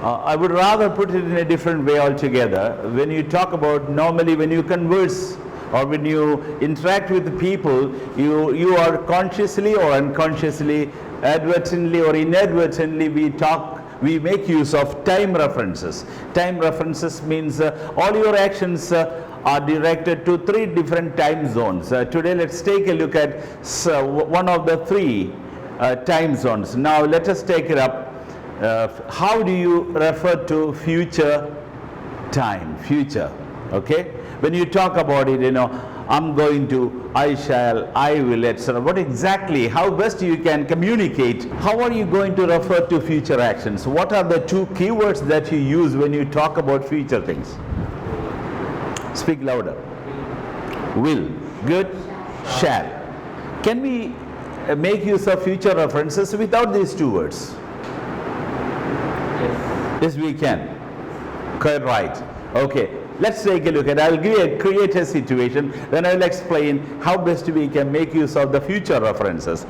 I would rather put it in a different way altogether. When you talk about, normally when you converse or when you interact with the people, you are consciously or unconsciously, advertently or inadvertently, we make use of time references. Time references means all your actions are directed to 3 different time zones. Today let's take a look at one of the 3 time zones. Now let us take it up. How do you refer to future time? Future, okay? When you talk about it, I'm going to, I shall, I will, etc. What exactly, how best you can communicate? How are you going to refer to future actions? What are the 2 keywords that you use when you talk about future things? Speak louder. Will. Good. Shall. Can we make use of future references without these 2 words? Yes, we can. Quite right. Okay. Let's take a look at, I'll create a situation, then I'll explain how best we can make use of the future references.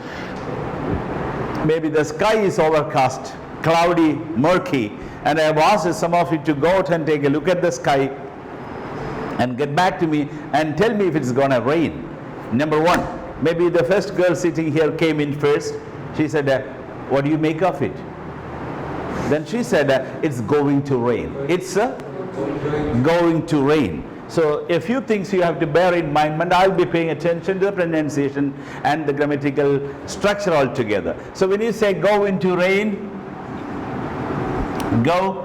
Maybe the sky is overcast, cloudy, murky, and I have asked some of you to go out and take a look at the sky and get back to me and tell me if it's gonna rain. Number 1, maybe the first girl sitting here came in first. She said, what do you make of it? Then she said, it's going to rain. It's going to rain. So a few things you have to bear in mind, and I'll be paying attention to the pronunciation and the grammatical structure altogether. So when you say go into rain, go,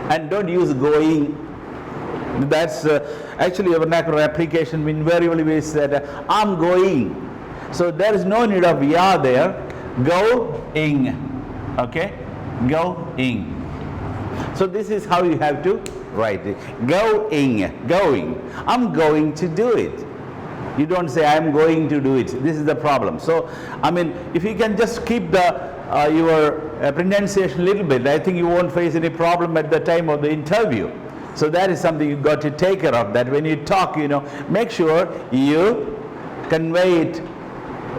and don't use going. That's actually a vernacular application. Invariably we said I'm going. So there is no need of ya there. Going. Okay? Going. So this is how you have to write it. Going. I'm going to do it. You don't say I'm going to do it. This is the problem. So, I mean, if you can just keep your pronunciation a little bit, I think you won't face any problem at the time of the interview. So that is something you've got to take care of, that when you talk, make sure you convey it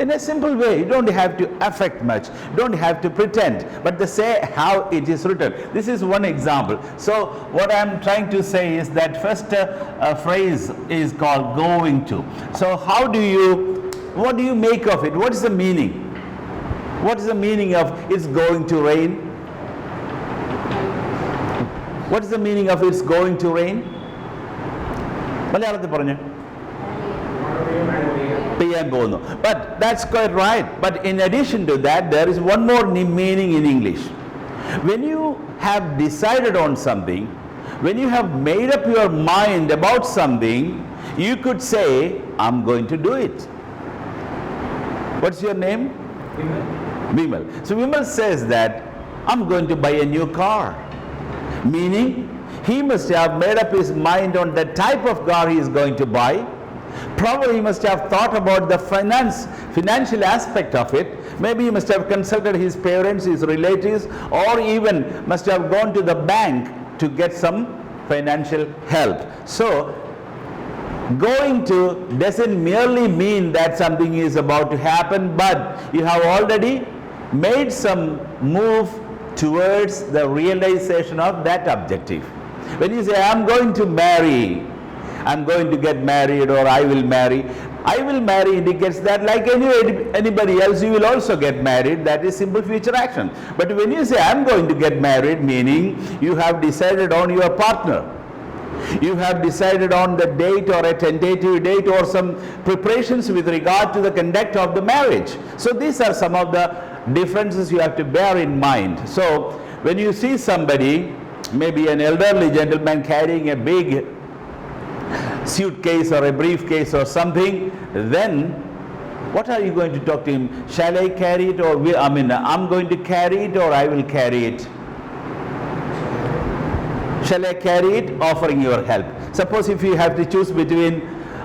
in a simple way. You don't have to affect much, don't have to pretend, but to say how it is written. This is one example. So what I'm trying to say is that first phrase is called going to. So what do you make of it? What is the meaning? What is the meaning of it's going to rain? What is the meaning of it's going to rain? മലയാളത്തിൽ പറഞ്ഞു. But that's quite right. But in addition to that, there is one more meaning in English. When you have decided on something, when you have made up your mind about something, you could say, I'm going to do it. What's your name? Vimal. So Vimal says that, I'm going to buy a new car. Meaning, he must have made up his mind on the type of car he is going to buy. Probably he must have thought about the financial aspect of it. Maybe he must have consulted his parents, his relatives, or even must have gone to the bank to get some financial help. So, going to doesn't merely mean that something is about to happen, but you have already made some move towards the realization of that objective. When you say, I'm going to marry, I'm going to get married, or I will marry indicates that like anybody else, you will also get married. That is simple future action. But when you say, I'm going to get married, meaning you have decided on your partner. You have decided on the date or a tentative date or some preparations with regard to the conduct of the marriage. So these are some of the differences you have to bear in mind. So when you see somebody, maybe an elderly gentleman carrying a big suitcase or a briefcase or something, then what are you going to talk to him? Shall I carry it, or I'm going to carry it, or I will carry it? Shall I carry it? Offering your help. Suppose if you have to choose between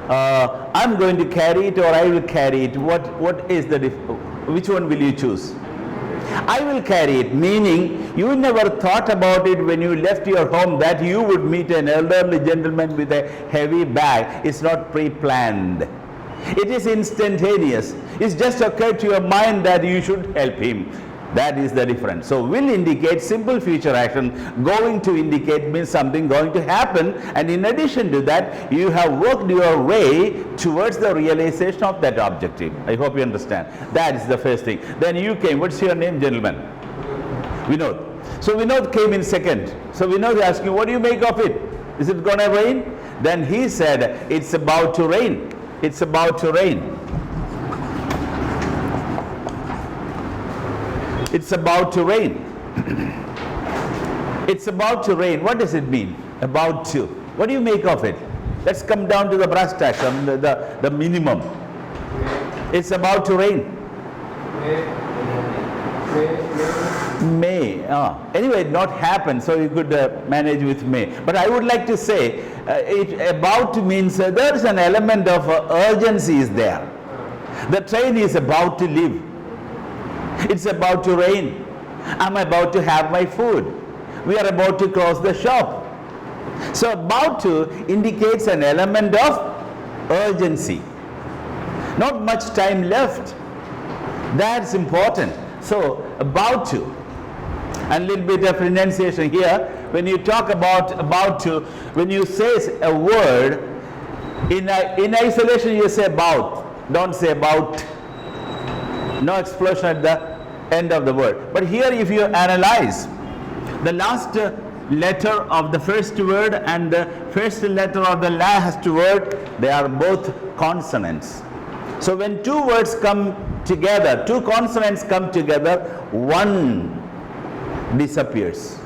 I'm going to carry it or I will carry it, what is the which one will you choose? I will carry it, meaning you never thought about it when you left your home that you would meet an elderly gentleman with a heavy bag. It's not pre-planned. It is instantaneous. It's just occurred to your mind that you should help him. That is the difference. So will indicate simple future action. Going to indicate means something going to happen, and in addition to that, you have worked your way towards the realization of that objective. I hope you understand. That is the first thing. Then you came. What's your name, gentlemen? Vinod. So Vinod came in second. So Vinod asked you, what do you make of it? Is it going to rain? Then he said, it's about to rain. It's about to rain. It's about to rain. It's about to rain. What does it mean? About to. What do you make of it? Let's come down to the brass tacks, the minimum. It's about to rain. May. Anyway, not happen, so you could manage with may. But I would like to say, about to means there is an element of urgency is there. The train is about to leave. It's about to rain. I'm about to have my food. We are about to close the shop. So about to indicates an element of urgency. Not much time left. That's important. So about to. And a little bit of pronunciation here. When you talk about to, when you say a word, in isolation you say about. Don't say about. No explosion at the end of the word. But here if you analyze the last letter of the first word and the first letter of the last word, they are both consonants. So when two words come together, two consonants come together, one disappears.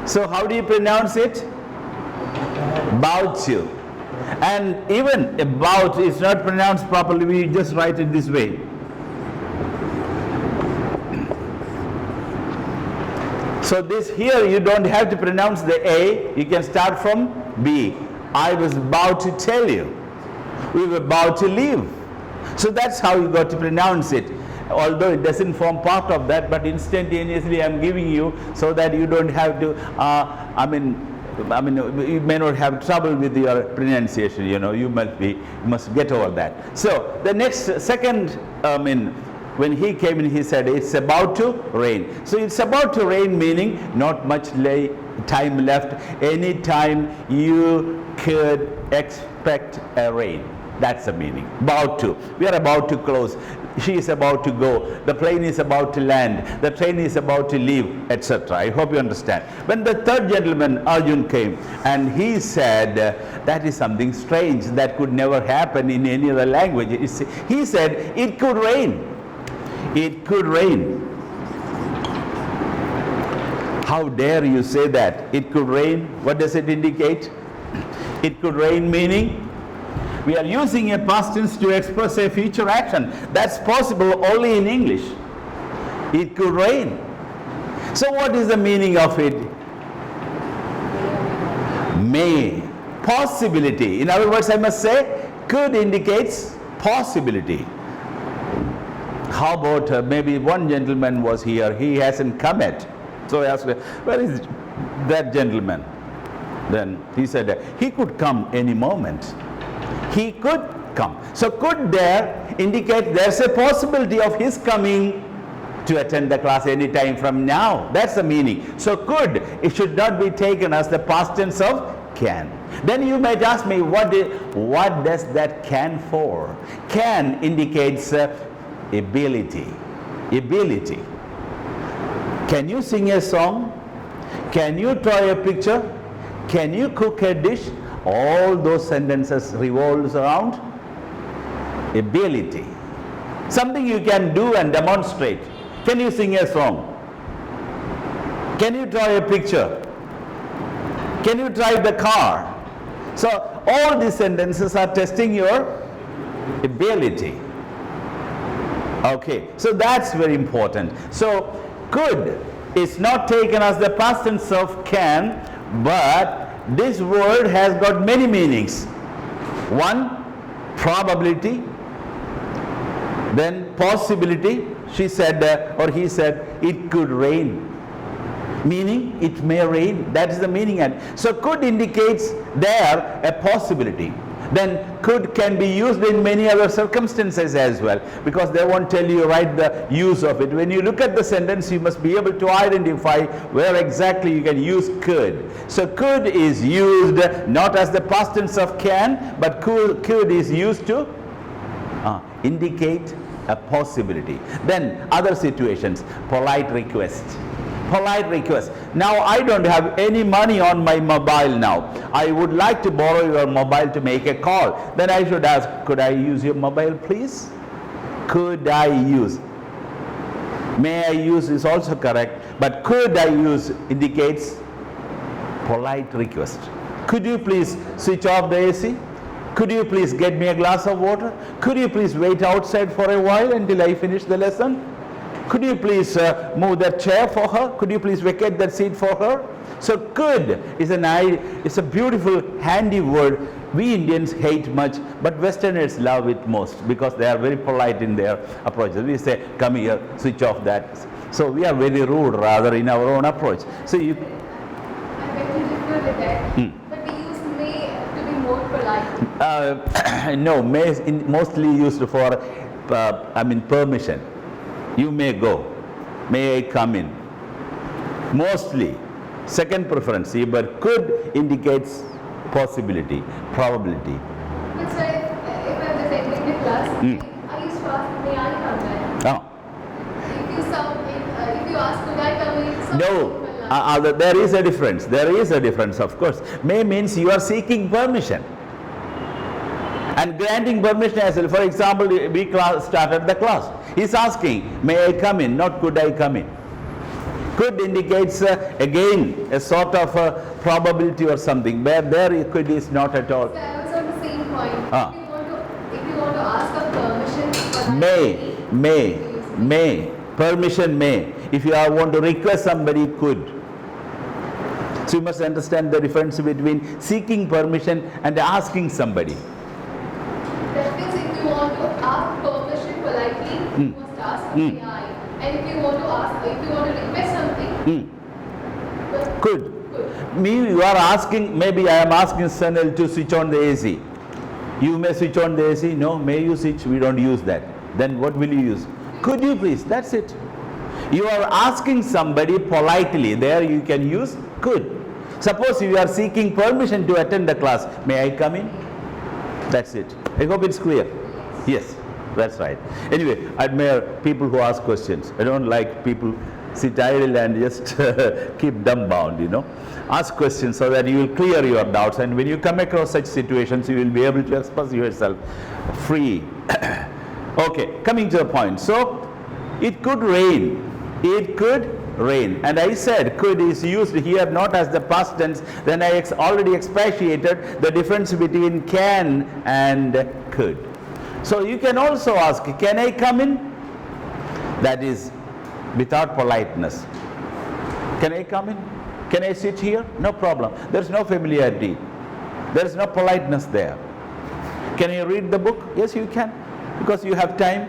So how do you pronounce it? About to. And even about is not pronounced properly, we just write it this way. So this here you don't have to pronounce the A, you can start from B. I was about to tell you. We were about to leave. So that's how you got to pronounce it. Although it doesn't form part of that, but instantaneously I'm giving you so that you don't have to, you may not have trouble with your pronunciation, you must get over that. So the next, second, when he came in, he said, it's about to rain. So it's about to rain meaning not much time left. Any time you could expect a rain. That's the meaning. About to. We are about to close. She is about to go. The plane is about to land. The train is about to leave, etc. I hope you understand. When the third gentleman, Arjun, came, and he said, that is something strange that could never happen in any other language. He said, it could rain. It could rain. How dare you say that? It could rain. What does it indicate? It could rain meaning we are using a past tense to express a future action. That's possible only in English. It could rain. So what is the meaning of it? May. Possibility. In other words, I must say, could indicates possibility. How about maybe one gentleman was here, he hasn't come yet. So I asked, where is that gentleman? Then he said, he could come any moment. He could come. So could there indicate there's a possibility of his coming to attend the class any time from now. That's the meaning. So could, it should not be taken as the past tense of can. Then you might ask me, what does that can for? Can indicates ability. Ability. Can you sing a song? Can you draw a picture? Can you cook a dish? All those sentences revolves around ability. Something you can do and demonstrate. Can you sing a song? Can you draw a picture? Can you drive the car? So all these sentences are testing your ability. Okay, so that's very important. So could is not taken as the past tense of can, but this word has got many meanings. One, probability. Then possibility. She said or he said it could rain. Meaning it may rain. That is the meaning. And so could indicates there a possibility. Then could can be used in many other circumstances as well, because they won't tell you right the use of it. When you look at the sentence, you must be able to identify where exactly you can use could. So could is used not as the past tense of can, but could is used to indicate a possibility. Then other situations, polite request. Polite request. Now I don't have any money on my mobile now. I would like to borrow your mobile to make a call. Then I should ask, could I use your mobile please? Could I use? May I use is also correct, but could I use indicates polite request. Could you please switch off the AC? Could you please get me a glass of water? Could you please wait outside for a while until I finish the lesson? Could you please move that chair for her? Could you please vacate that seat for her? So could is it's a beautiful handy word. We Indians hate much, but Westerners love it most because they are very polite in their approaches. We say, come here, switch off that. So we are very rude rather in our own approach. So you... I beg to differ with that, but we use may to be more polite. No, may is mostly used for, permission. You may go. May I come in? Mostly. Second preference, but could indicates possibility, probability. That's why if I was attending the class, I used to ask, may I come in? Oh. If you ask, could I come in? No, there is a difference. There is a difference, of course. May means you are seeking permission. And granting permission as well. For example, we started the class. He's asking, may I come in? Not could I come in. Could indicates again a sort of probability or something, where there could is not at all. So I was on the same point. If you want to ask a permission for May. Permission may. If you want to request somebody, could. So you must understand the difference between seeking permission and asking somebody. That means if you want to ask permission politely, you must ask may I. And if you want to request something, could. You are asking, maybe I am asking Sanil to switch on the AC. You may switch on the AC. No, may you switch? We don't use that. Then what will you use? Could you please? That's it. You are asking somebody politely. There you can use could. Suppose you are seeking permission to attend the class. May I come in? That's it. I hope it's clear. Yes, that's right. Anyway, I admire people who ask questions. I don't like people sit idle and just keep dumbbound, Ask questions so that you will clear your doubts, and when you come across such situations, you will be able to express yourself free. Okay, coming to the point. So, it could rain. It could rain. And I said could is used here not as the past tense. Then I already expatiated the difference between can and could. So you can also ask, can I come in? That is without politeness. Can I come in? Can I sit here? No problem. There is no familiarity. There is no politeness there. Can you read the book? Yes, you can, because you have time.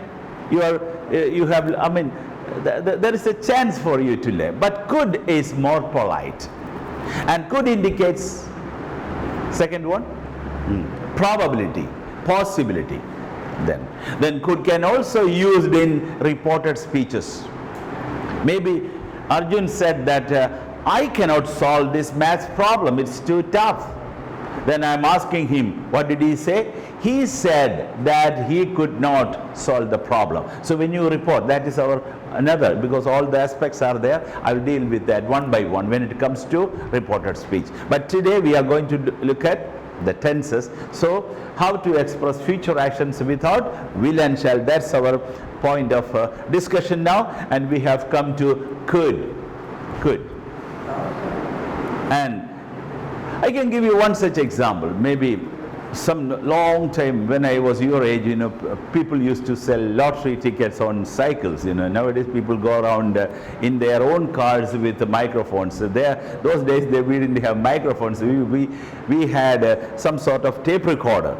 There is a chance for you to learn. But could is more polite. And could indicates, second one, probability, possibility. Then could can also used in reported speeches. Maybe Arjun said that I cannot solve this maths problem, it's too tough. Then I am asking him, what did he say? He said that he could not solve the problem. So when you report, that is another, because all the aspects are there. I will deal with that one by one when it comes to reported speech. But today we are going to look at the tenses. So how to express future actions without will and shall. That's our point of discussion now, and we have come to could. And I can give you one such example. Maybe some long time when I was your age, people used to sell lottery tickets on cycles. Nowadays people go around in their own cars with the microphones. Those days we didn't have microphones. We had some sort of tape recorder,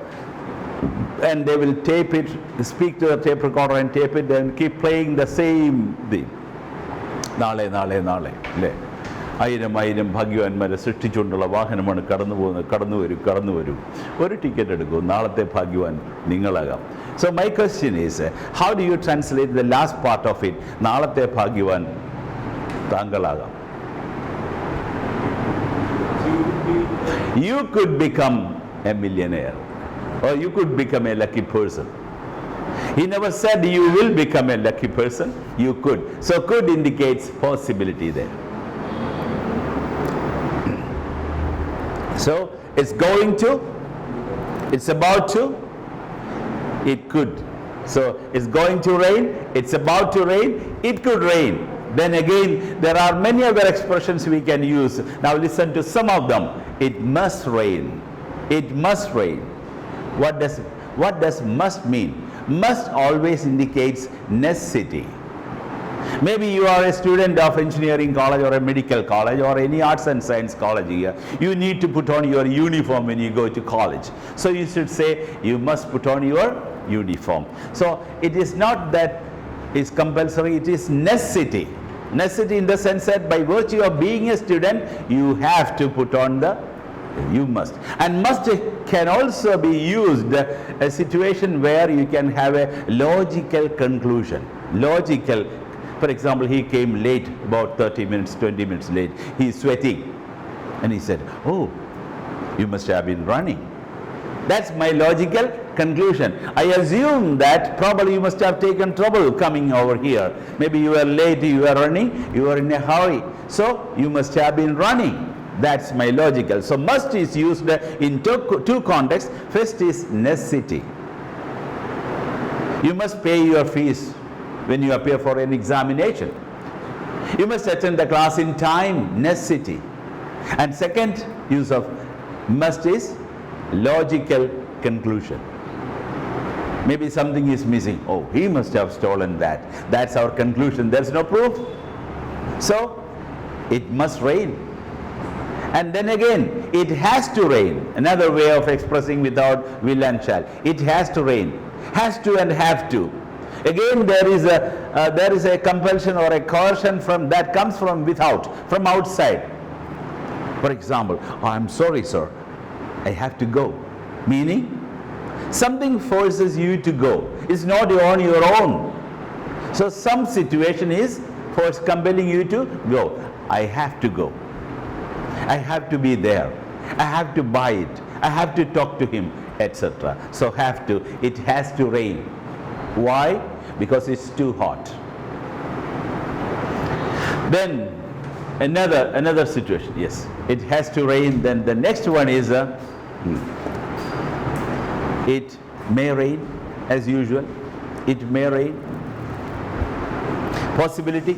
and they will tape it, speak to the tape recorder and tape it, and keep playing the same thing. Nale. ആയിരം ആയിരം ഭാഗ്യവാന്മാരെ സൃഷ്ടിച്ചുകൊണ്ടുള്ള വാഹനമാണ് കടന്നു വരൂ ഒരു ticket എടുക്കൂ, നാളത്തെ ഭാഗ്യവാൻ നിങ്ങളാകാം. So my question is, how do you translate the last part of it? നാളത്തെ ഭാഗ്യവാൻ താങ്കളാകാം. You could become a millionaire, or you could become a lucky person. He never said you will become a lucky person. You could. So could indicates possibility there. So it's going to, it's about to, it could. So it's going to rain, it's about to rain, it could rain. Then again, there are many other expressions we can use. Now listen to some of them. It must rain. It must rain. What does must mean? Must always indicates necessity. Maybe you are a student of engineering college or a medical college or any arts and science college here. You need to put on your uniform when you go to college. So you should say you must put on your uniform. So it is not that it's compulsory, it is necessity. Necessity in the sense that by virtue of being a student, you have to put on the, you must. And must can also be used a situation where you can have a logical conclusion. Logical. For example, he came late, about 30 minutes, 20 minutes late. He is sweating. And he said, oh, you must have been running. That's my logical conclusion. I assume that probably you must have taken trouble coming over here. Maybe you are late, you are running, you are in a hurry. So you must have been running. That's my logical. So must is used in two contexts. First is necessity. You must pay your fees when you appear for an examination. You must attend the class in time, necessity. And second use of must is logical conclusion. Maybe something is missing. Oh, he must have stolen that. That's our conclusion. There's no proof. So it must rain. And then again, it has to rain. Another way of expressing without will and shall. It has to rain. Has to and have to. Again, there is a compulsion or a coercion that comes from without, from outside. For example, oh, I'm sorry, sir, I have to go. Meaning, something forces you to go. It's not on your own. So some situation is compelling you to go. I have to go. I have to be there. I have to buy it. I have to talk to him, etc. So have to. It has to rain. Why? Because it's too hot. Then another situation. Yes, it has to rain. Then the next one is it may rain, as usual. It may rain. Possibility.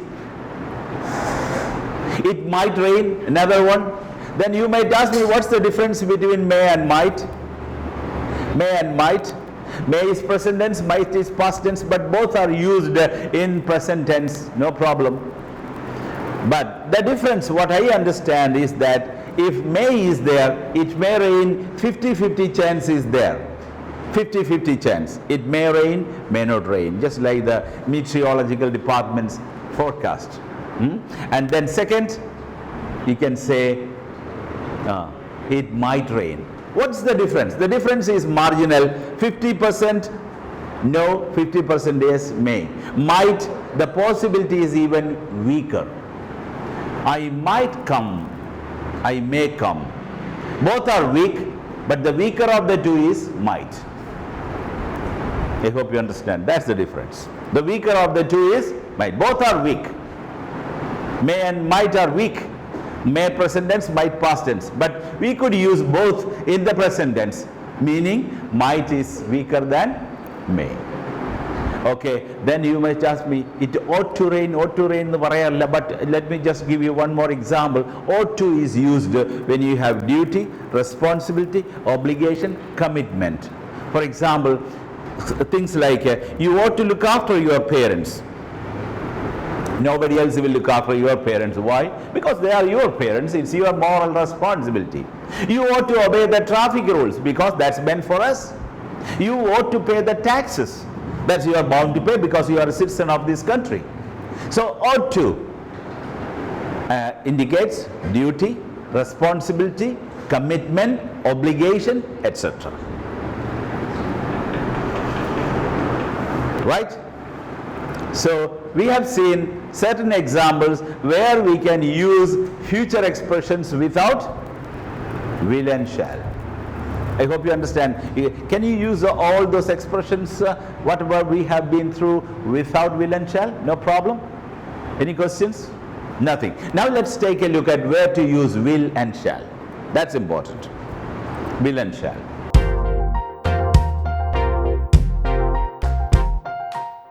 It might rain. Another one. Then you might ask me, what's the difference between may and might? May and might. May is present tense, might is past tense, but both are used in present tense, no problem. But the difference, what I understand, is that if may is there, it may rain, 50-50 chance is there. 50-50 chance. It may rain, may not rain, just like the meteorological department's forecast. And then second, you can say it might rain. What's the difference? The difference is marginal. 50% no, 50% yes, may. Might, the possibility is even weaker. I might come, I may come. Both are weak, but the weaker of the two is might. I hope you understand. That's the difference. The weaker of the two is might. Both are weak. May and might are weak. May present tense, might past tense. But we could use both in the present tense, meaning might is weaker than may. Okay, then you might ask me, it ought to rain എന്ന് പറയാറില്ല. But let me just give you one more example. Ought to is used when you have duty, responsibility, obligation, commitment. For example, things like you ought to look after your parents. Nobody else will look after your parents. Why? Because they are your parents. It's your moral responsibility. You ought to obey the traffic rules because that's meant for us. You ought to pay the taxes that you are bound to pay because you are a citizen of this country. So ought to. indicates duty, responsibility, commitment, obligation, etc. Right? So we have seen certain examples where we can use future expressions without will and shall. I hope you understand. Can you use all those expressions, whatever we have been through, without will and shall? No problem? Any questions? Nothing. Now let's take a look at where to use will and shall. That's important. Will and shall.